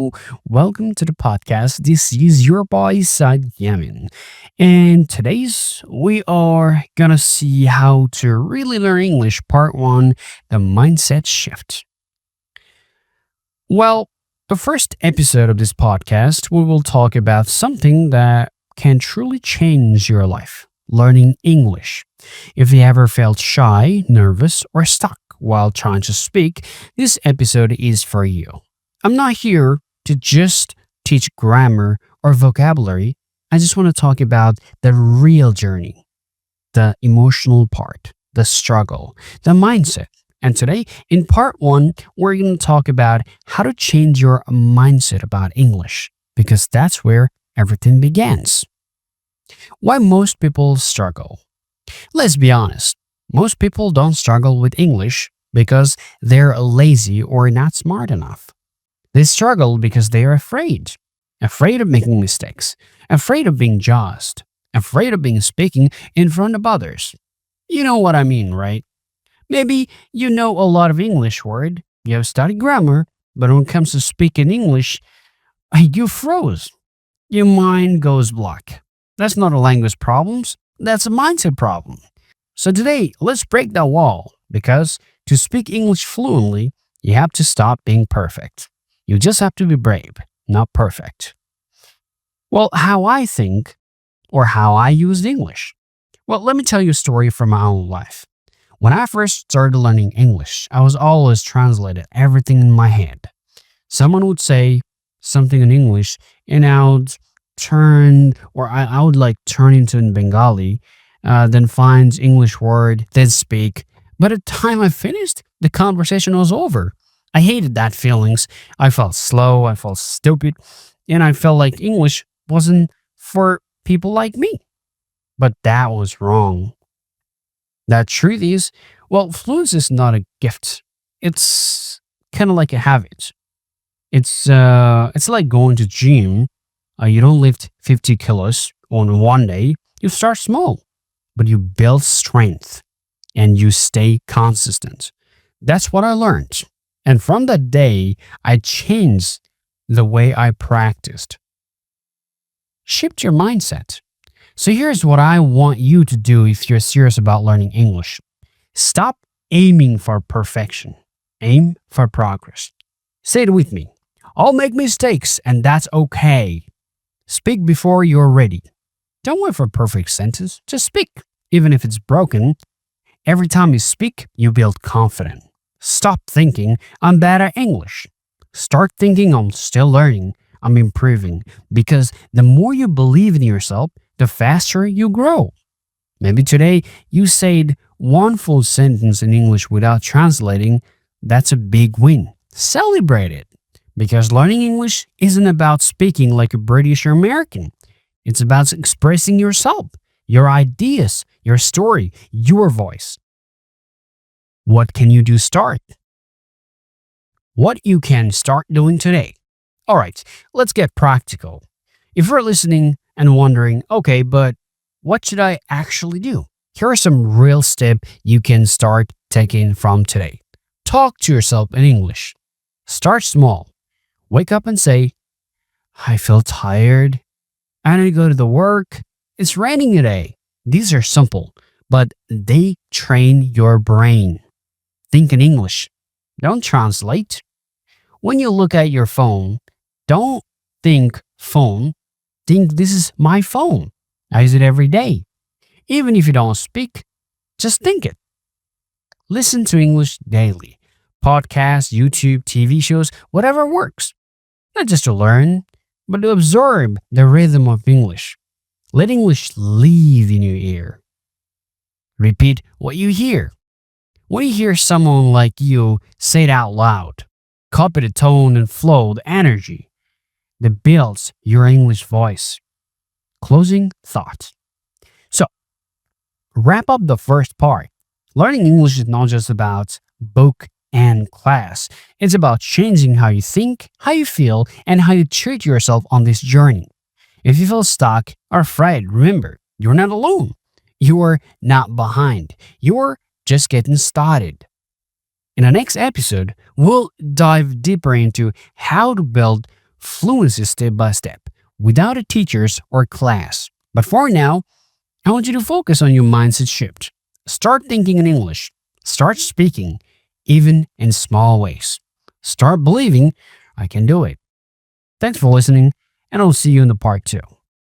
Hello, welcome to the podcast. This is your boy Syed Yeamin, and today's we are gonna see how to really learn English. Part one: the mindset shift. Well, the first episode of this podcast, we will talk about something that can truly change your life: learning English. If you ever felt shy, nervous, or stuck while trying to speak, this episode is for you. I'm not here to just teach grammar or vocabulary. I just want to talk about the real journey, the emotional part, the struggle, the mindset. And today, in part one, we're going to talk about how to change your mindset about English, because that's where everything begins. Why most people struggle. Let's be honest, most people don't struggle with English because they're lazy or not smart enough. They struggle because they are afraid of making mistakes, afraid of being judged, afraid of being speaking in front of others. You know what I mean, right? Maybe you know a lot of English word, you have studied grammar, but when it comes to speaking English, you froze. Your mind goes black. That's not a language problem, that's a mindset problem. So today, let's break that wall, because to speak English fluently, you have to stop being perfect. You just have to be brave, not perfect. Well, how I think or how I used English. Well, let me tell you a story from my own life. When I first started learning English, I was always translating everything in my head. Someone would say something in English, and I would like turn into in Bengali, then find English word, then speak. By the time I finished, the conversation was over. I hated that feelings. I felt slow, I felt stupid, and I felt like English wasn't for people like me. But that was wrong. The truth is, well, fluency is not a gift. It's kind of like a habit. It's like going to gym. You don't lift 50 kilos on one day. You start small, but you build strength and you stay consistent. That's what I learned. And from that day, I changed the way I practiced. Shift your mindset. So here's what I want you to do if you're serious about learning English. Stop aiming for perfection. Aim for progress. Say it with me. I'll make mistakes, and that's okay. Speak before you're ready. Don't wait for a perfect sentence. Just speak. Even if it's broken, every time you speak, you build confidence. Stop thinking, I'm bad at English. Start thinking, I'm still learning, I'm improving. Because the more you believe in yourself, the faster you grow. Maybe today you said one full sentence in English without translating. That's a big win. Celebrate it. Because learning English isn't about speaking like a British or American. It's about expressing yourself, your ideas, your story, your voice. What can you do start? What you can start doing today. All right, let's get practical. If you're listening and wondering, okay, but what should I actually do? Here are some real steps you can start taking from today. Talk to yourself in English. Start small. Wake up and say, I feel tired. I need to go to the work. It's raining today. These are simple, but they train your brain. Think in English. Don't translate. When you look at your phone, don't think phone. Think this is my phone. I use it every day. Even if you don't speak, just think it. Listen to English daily. Podcasts, YouTube, TV shows, whatever works. Not just to learn, but to absorb the rhythm of English. Let English live in your ear. Repeat what you hear. When you hear someone like you say it out loud, copy the tone and flow, the energy that builds your English voice. Closing thoughts. So, wrap up the first part. Learning English is not just about book and class. It's about changing how you think, how you feel, and how you treat yourself on this journey. If you feel stuck or afraid, remember, you're not alone. You're not behind. You're just getting started. In the next episode, we'll dive deeper into how to build fluency step by step, without a teachers or class. But for now, I want you to focus on your mindset shift. Start thinking in English. Start speaking, even in small ways. Start believing I can do it. Thanks for listening, and I'll see you in the part 2.